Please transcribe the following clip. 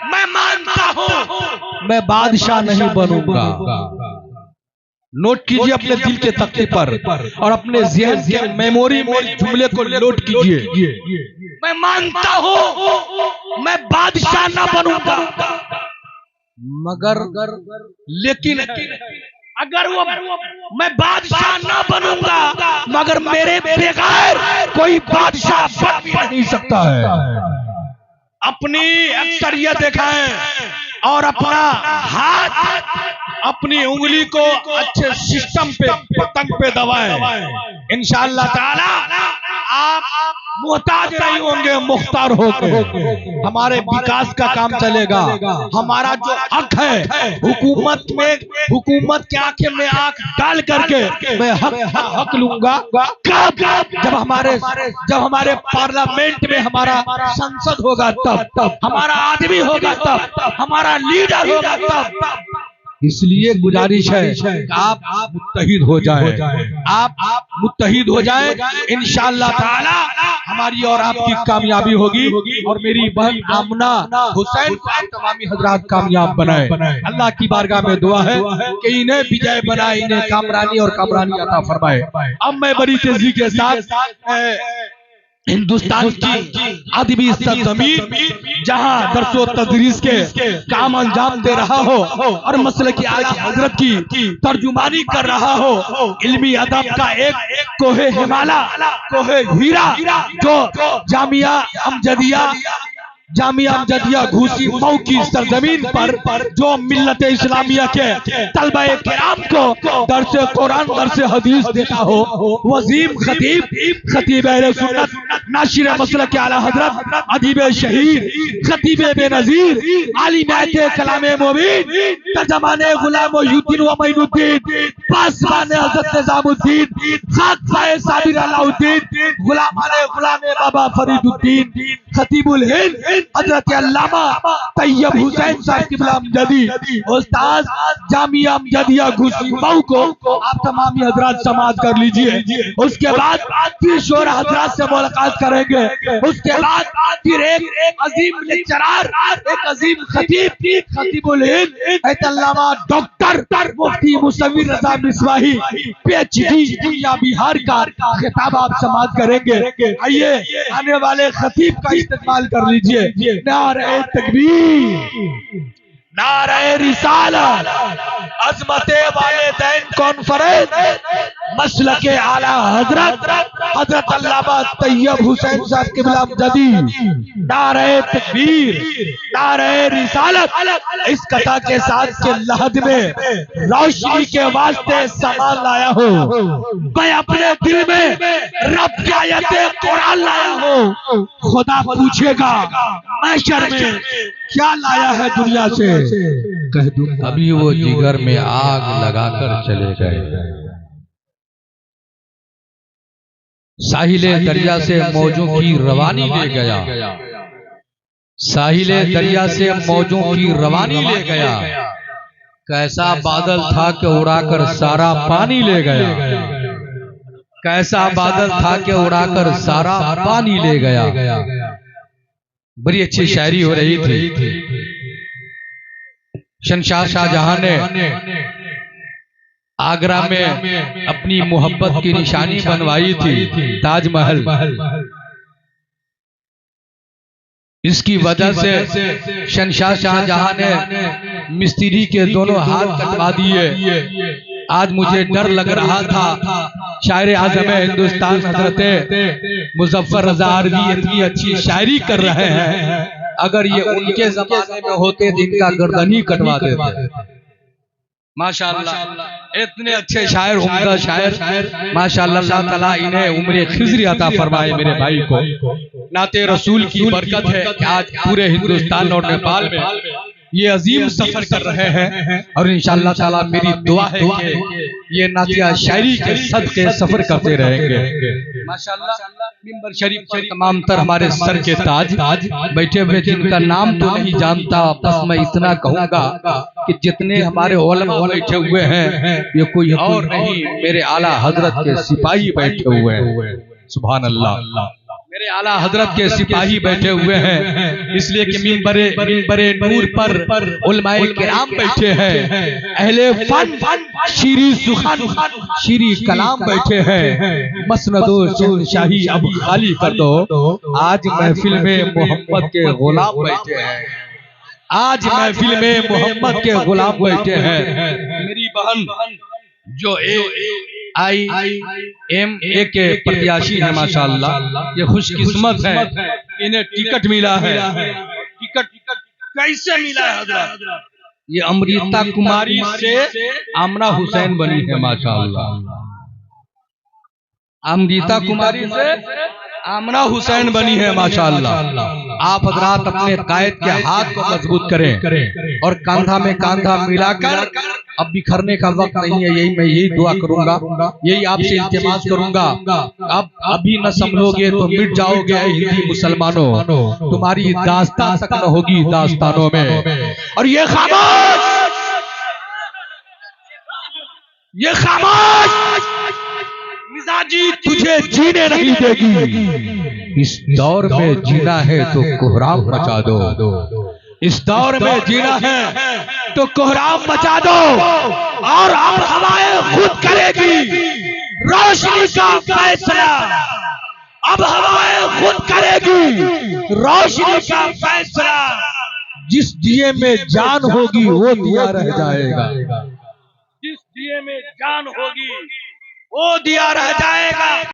मैं मानता हूं मैं बादशाह नहीं बनूंगा। नोट कीजिए अपने दिल के तख्ते पर और अपने ज़हन के मेमोरी में जुमले को नोट कीजिए। मैं मानता हूं मैं बादशाह ना बनूंगा, मगर लेकिन अगर वो मैं बादशाह ना बनूंगा मगर मेरे बगैर कोई बादशाह बन भी नहीं सकता है। अपनी अक्सरियत दिखाएं और अपना हाथ अपनी उंगली को अच्छे सिस्टम पे पतंग पे दबाएं। इंशाअल्लाह ताला आप मोहताज नहीं होंगे, मुख्तार होंगे। हमारे विकास का काम चलेगा। हमारा जो हक है हुकूमत के आंखें में आंख डाल करके मैं हक लूंगा जब हमारे पार्लियामेंट में हमारा संसद होगा, तब हमारा आदमी होगा, तब हमारा लीडर होगा, तब। इसलिए गुजारिश है कि आप मुत्तहिद हो जाएं, आप मुत्तहिद हो जाएं। इंशाअल्लाह ताला हमारी और आपकी कामयाबी होगी और मेरी बहन आमना हुसैन को आप तमामी हजरात कामयाब बनाए। अल्लाह की बारगाह में दुआ है कि इन्हें विजय बनाए, इन्हें कामरानी और कामरानी अता फरमाए। अब मैं बड़ी तेजी के साथ हिंदुस्तान की अदबी सरजमीन जहां दरसो तदरीस के काम अंजाम दे रहा हो और मसले की आला हजरत की तर्जुमानी कर रहा हो, इल्मी अदब का एक कोहे हिमाला, कोहे हीरा जो जामिया अमजदिया घूसी मऊ की सरजमीन पर जो मिल्लत इस्लामिया के तलबा किराम को दर्स कुरान दर्स हदीस देता हो, वजीम खतीब अहले सुन्नत नाशिर मसलक के आला हजरत अदीब शहीद खतीब बेनजीर आलिम कलाम मुबीन तर्जमाने गुलाम मोहिउद्दीन व मोइनुद्दीन पासबान हजरत निजामुद्दीन खाक फाए साबिर अलाउद्दीन गुलाम बाबा फरीदुद्दीन खतीबुल हिंद हजरत अल्लामा तैयब हुसैन साहब किबला अमजदी उस्ताद जामिया अमजदिया घुसी मऊ को आप तमामी हजरात समाज कर लीजिए। उसके बाद फिर शोर हजरात से मुलाकात करेंगे। उसके बाद फिर एक अजीम लेक्चरार, एक अजीम खतीबुल हिंद अल्लामा डॉक्टर मुफ्ती मुसव्विर रजा मिसवाही पीएचडी दुनिया बिहार का खिताब आप समाज करेंगे। आइए आने वाले खतीब का इस्तेमाल कर लीजिए। नारे तकबीर, नारे रिसालत, अज़मते वालिदैन कॉन्फ्रेंस, मसलके आला हजरत अल्लामा तैयब हुसैन साहब किबला अमजदी, नारे तकबीर, नारे रिसालत। इस कथा के साथ के लहद में रोशनी के वास्ते सामान लाया हो, मैं अपने दिल में रब की आयते कुरान लाया हो। खुदा पूछेगा महशर में क्या लाया है दुनिया से, कह दूं अभी वो जिगर में आग लगाकर चले गए। साहिले दरिया से मौजों की रवानी ले गया, साहिले दरिया से मौजों की रवानी ले गया। कैसा बादल था कि उड़ाकर सारा पानी ले गया, कैसा बादल था कि उड़ाकर सारा पानी ले गया। बड़ी अच्छी शायरी हो रही थी। शहंशाह शाहजहां ने आगरा में अपनी मोहब्बत की निशानी बनवाई थी, ताजमहल। इसकी वजह से शहंशाह शाहजहां ने मिस्त्री के दोनों हाथ कटवा दिए। आज मुझे डर लग रहा था, शायर आज़म हिंदुस्तान हजरत मुज़फ्फर रज़ा आरवी इतनी अच्छी शायरी कर रहे हैं, अगर ये उनके ज़माने में होते तो इनका गर्दन ही कटवा देते। माशाअल्लाह इतने अच्छे शायर, उम्दा शायर माशाअल्लाह। अल्लाह ताला इन्हें उम्र खिज़री अता फरमाए मेरे भाई को। नाते रसूल की बरकत है कि आज पूरे हिंदुस्तान और नेपाल में ये अजीम सफर कर रहे हैं और इंशाअल्लाह ताला मेरी दुआ है कि ये नातिया शायरी के सदके सफर करते रहेंगे। माशाअल्लाह मिंबर शरीफ पर तमाम तर हमारे सर के ताज बैठे हुए, जिनका नाम तो नहीं जानता, बस मैं इतना कहूँगा कि जितने हमारे उलमा बैठे हुए हैं ये कोई और नहीं, मेरे आला हजरत के सिपाही बैठे हुए हैं। सुभान अल्लाह। मेरे आला हजरत के सिपाही बैठे हुए हैं, इसलिए कि मिंबरे नूर पर उलमाए किराम बैठे हैं, अहले फन शीरी सुखन शीरी कलाम बैठे हैं। मसनदो शहनशाही अब खाली कर दो, आज महफिल में मोहम्मद के गुलाम बैठे हैं, आज महफिल में मोहम्मद के गुलाम बैठे हैं। मेरी बहन जो IIMA के प्रत्याशी है माशाअल्लाह, ये खुशकिस्मत है, इन्हें टिकट मिला है। टिकट कैसे मिला है हजरत? ये अमृता कुमारी से आमना हुसैन बनी है माशाअल्लाह, अमृता कुमारी से आमना हुसैन बनी है माशाअल्लाह। आप हजरात अपने कायद के हाथ को मजबूत करें और कांधा में कांधा मिलाकर, अब बिखरने का वक्त नहीं है, यही दुआ करूंगा, यही आपसे इल्तिमास करूंगा। अब अभी न संभलोगे तो मिट जाओगे हिंदी मुसलमानों, तुम्हारी दास्तान तक न होगी दास्तानों में। और ये खामोश मिजाजी तुझे जीने नहीं देगी। इस दौर में जीना है तो कोहराम मचा दो, इस दौर में जीना है तो कोहराम मचा दो। और अब हवाएं खुद करेगी रोशनी का फैसला, अब हवाएं खुद करेगी रोशनी का फैसला। जिस दिए में जान होगी वो दिया रह जाएगा, जिस दिए में जान होगी वो दिया रह जाएगा।